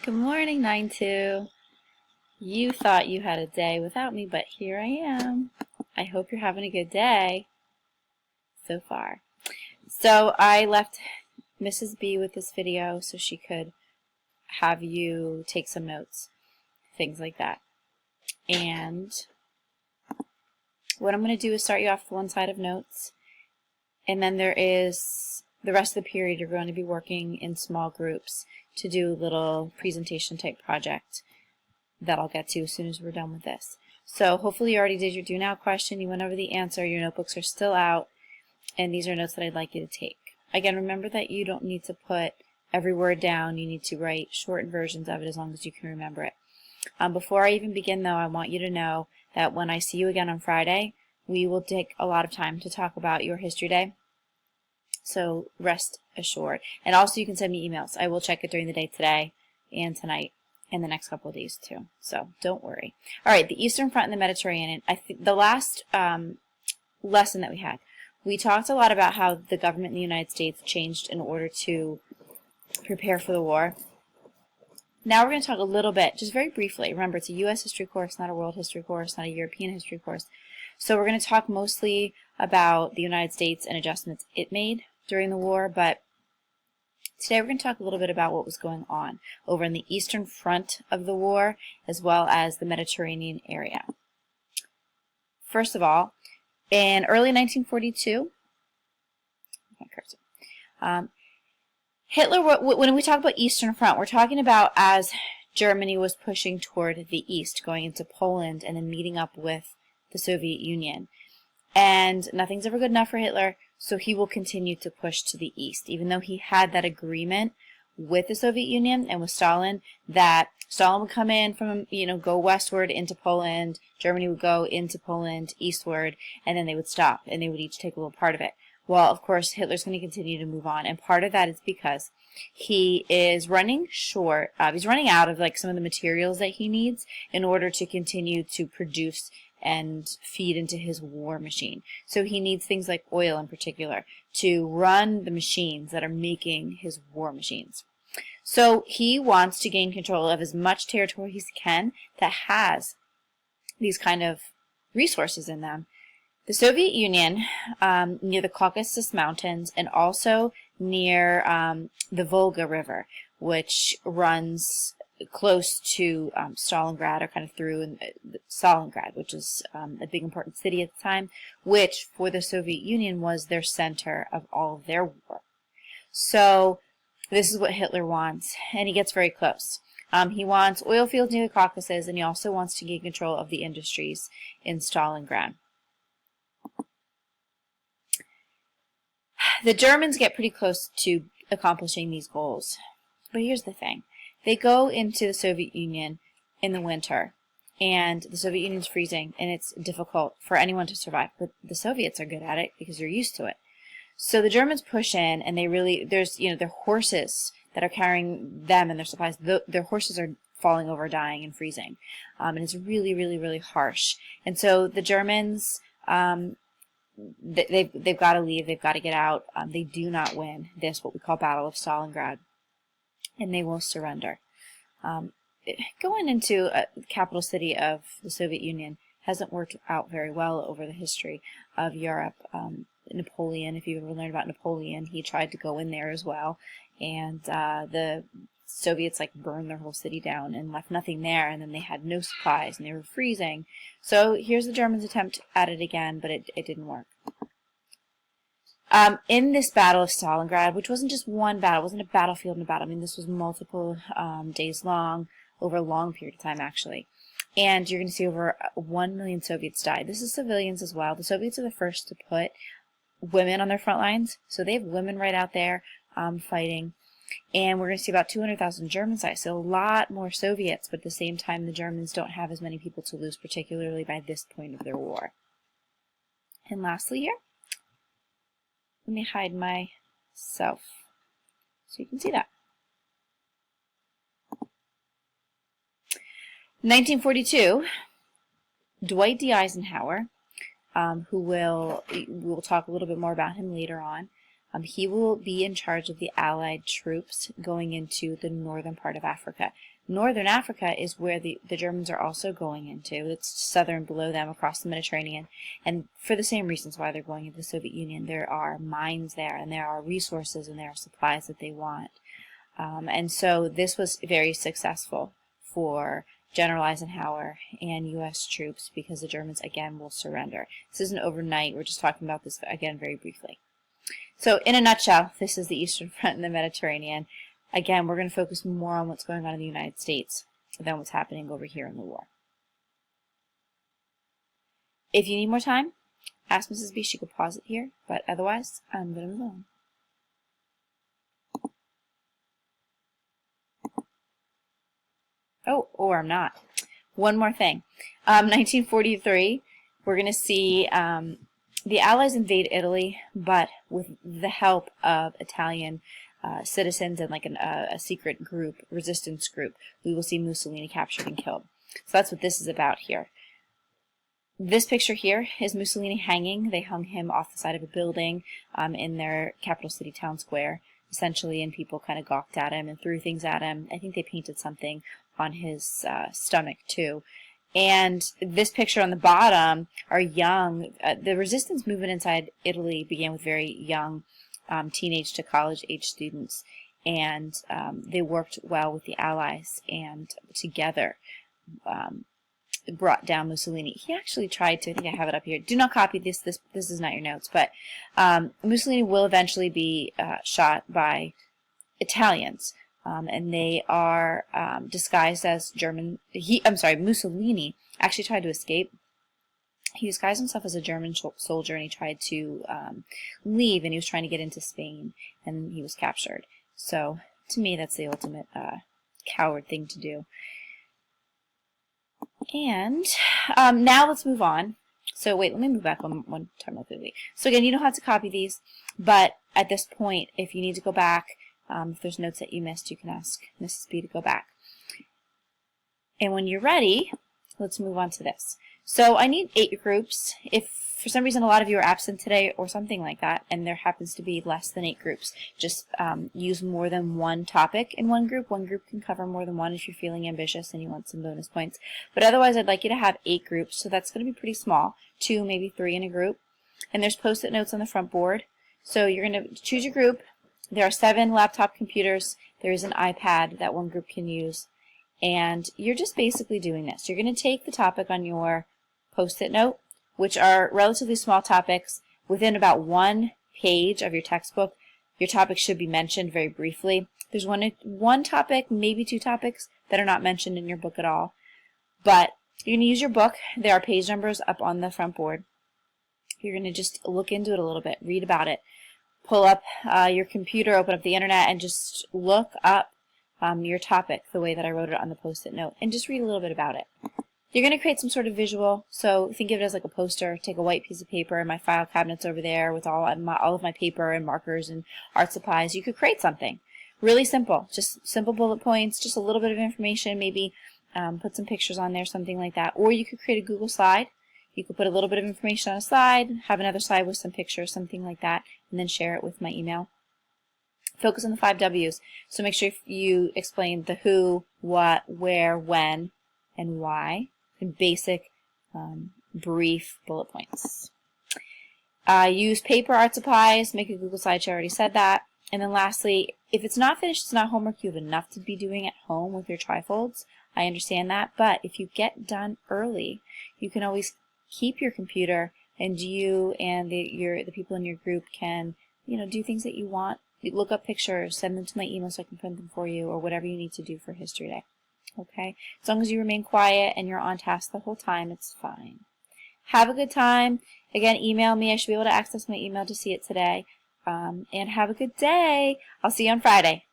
Good morning, 9-2. You thought you had a day without me, but here I am. I hope you're having a good day so far. So I left Mrs. B with this video so she could have you take some notes, things like that. And what I'm going to do is start you off with one side of notes, and then there is the rest of the period you're going to be working in small groups to do a little presentation type project that I'll get to as soon as we're done with this. So hopefully you already did your do now question, you went over the answer, your notebooks are still out, and these are notes that I'd like you to take. Again, remember that you don't need to put every word down, you need to write shortened versions of it as long as you can remember it. Before I even begin though, I want you to know that when I see you again on Friday, we will take a lot of time to talk about your history day. So rest assured. And also you can send me emails. I will check it during the day today and tonight and the next couple of days too. So don't worry. All right, the Eastern Front and the Mediterranean. I think the last lesson that we talked a lot about how the government in the United States changed in order to prepare for the war. Now we're going to talk a little bit, just very briefly. Remember, it's a U.S. history course, not a world history course, not a European history course. So we're going to talk mostly about the United States and adjustments it made during the war, but today we're going to talk a little bit about what was going on over in the Eastern Front of the war, as well as the Mediterranean area. First of all, in early 1942, Hitler, when we talk about Eastern Front, we're talking about as Germany was pushing toward the east, going into Poland and then meeting up with the Soviet Union. And nothing's ever good enough for Hitler, so he will continue to push to the east, even though he had that agreement with the Soviet Union and with Stalin that Stalin would come in from, go westward into Poland, Germany would go into Poland eastward, and then they would stop, and they would each take a little part of it. Well, of course, Hitler's going to continue to move on, and part of that is because he is running short, he's running out of some of the materials that he needs in order to continue to produce and feed into his war machine. So he needs things like oil in particular to run the machines that are making his war machines. So he wants to gain control of as much territory as he can that has these kind of resources in them. The Soviet Union, near the Caucasus Mountains, and also near the Volga River, which runs close to Stalingrad, or kind of through Stalingrad, which is a big important city at the time, which for the Soviet Union was their center of all of their war. So this is what Hitler wants, and he gets very close. He wants oil fields near the Caucasus, and he also wants to gain control of the industries in Stalingrad. The Germans get pretty close to accomplishing these goals. But here's the thing. They go into the Soviet Union in the winter, and the Soviet Union's freezing, and it's difficult for anyone to survive. But the Soviets are good at it because they're used to it. So the Germans push in, and there's their horses that are carrying them and their supplies. Their horses are falling over, dying, and freezing. And it's really, really, really harsh. And so the Germans, they've got to leave. They've got to get out. They do not win this, what we call Battle of Stalingrad, and they will surrender. Going into the capital city of the Soviet Union hasn't worked out very well over the history of Europe. Napoleon, if you've ever learned about Napoleon, he tried to go in there as well, and the Soviets burned their whole city down and left nothing there, and then they had no supplies and they were freezing. So here's the Germans' attempt at it again, but it didn't work. In this Battle of Stalingrad, which wasn't just one battle, it wasn't a battlefield and a battle. I mean, this was multiple days long, over a long period of time actually. And you're going to see over 1 million Soviets died. This is civilians as well. The Soviets are the first to put women on their front lines, so they have women right out there fighting. And we're going to see about 200,000 Germans die, so a lot more Soviets, but at the same time the Germans don't have as many people to lose, particularly by this point of their war. And lastly here, let me hide myself so you can see that. 1942, Dwight D. Eisenhower, we'll talk a little bit more about him later on, He will be in charge of the Allied troops going into the northern part of Africa. Northern Africa is where the Germans are also going into. It's southern below them across the Mediterranean. And for the same reasons why they're going into the Soviet Union, there are mines there, and there are resources, and there are supplies that they want. And so this was very successful for General Eisenhower and U.S. troops because the Germans, again, will surrender. This isn't overnight. We're just talking about this, again, very briefly. So in a nutshell, this is the Eastern Front in the Mediterranean. Again, we're going to focus more on what's going on in the United States than what's happening over here in the war. If you need more time, ask Mrs. B. She could pause it here, but otherwise, I'm going to move on. Oh, or I'm not. One more thing. 1943, we're going to see the Allies invade Italy, but with the help of Italian citizens and like a secret group, resistance group, we will see Mussolini captured and killed. So that's what this is about here. This picture here is Mussolini hanging. They hung him off the side of a building in their capital city town square, essentially, and people kind of gawked at him and threw things at him. I think they painted something on his stomach too. And this picture on the bottom are young. The resistance movement inside Italy began with very young teenage to college age students, and they worked well with the Allies and together brought down Mussolini. He actually tried to, I think I have it up here. Do not copy this. This is not your notes, but Mussolini will eventually be shot by Italians. And they are disguised as German. Mussolini actually tried to escape. He disguised himself as a German soldier, and he tried to leave, and he was trying to get into Spain, and he was captured. So, to me, that's the ultimate coward thing to do. And now let's move on. So wait, let me move back one time real quickly. So again, you don't have to copy these, but at this point, if you need to go back, if there's notes that you missed, you can ask Mrs. B to go back. And when you're ready, let's move on to this. So I need 8 groups. If for some reason a lot of you are absent today or something like that, and there happens to be less than 8 groups, just use more than one topic in one group. One group can cover more than one if you're feeling ambitious and you want some bonus points. But otherwise, I'd like you to have 8 groups, so that's going to be pretty small, 2, maybe 3 in a group. And there's post-it notes on the front board. So you're going to choose your group. There are 7 laptop computers. There is an iPad that one group can use. And you're just basically doing this. You're going to take the topic on your post-it note, which are relatively small topics. Within about 1 page of your textbook, your topic should be mentioned very briefly. There's one topic, maybe 2 topics that are not mentioned in your book at all. But you're going to use your book. There are page numbers up on the front board. You're going to just look into it a little bit, read about it. Pull up your computer, open up the internet, and just look up your topic the way that I wrote it on the post-it note, and just read a little bit about it. You're going to create some sort of visual, so think of it as like a poster. Take a white piece of paper, and my file cabinet's over there with all of my paper and markers and art supplies. You could create something really simple, just simple bullet points, just a little bit of information, maybe put some pictures on there, something like that. Or you could create a Google slide. You could put a little bit of information on a slide, have another slide with some pictures, something like that, and then share it with my email. Focus on the 5 W's. So make sure you explain the who, what, where, when, and why in basic, brief bullet points. Use paper, art supplies, make a Google slide. I already said that. And then lastly, if it's not finished, it's not homework. You have enough to be doing at home with your trifolds. I understand that. But if you get done early, you can always keep your computer, and you and the people in your group can, do things that you want. Look up pictures, send them to my email so I can print them for you, or whatever you need to do for History Day. Okay? As long as you remain quiet and you're on task the whole time, it's fine. Have a good time. Again, email me. I should be able to access my email to see it today. And have a good day. I'll see you on Friday.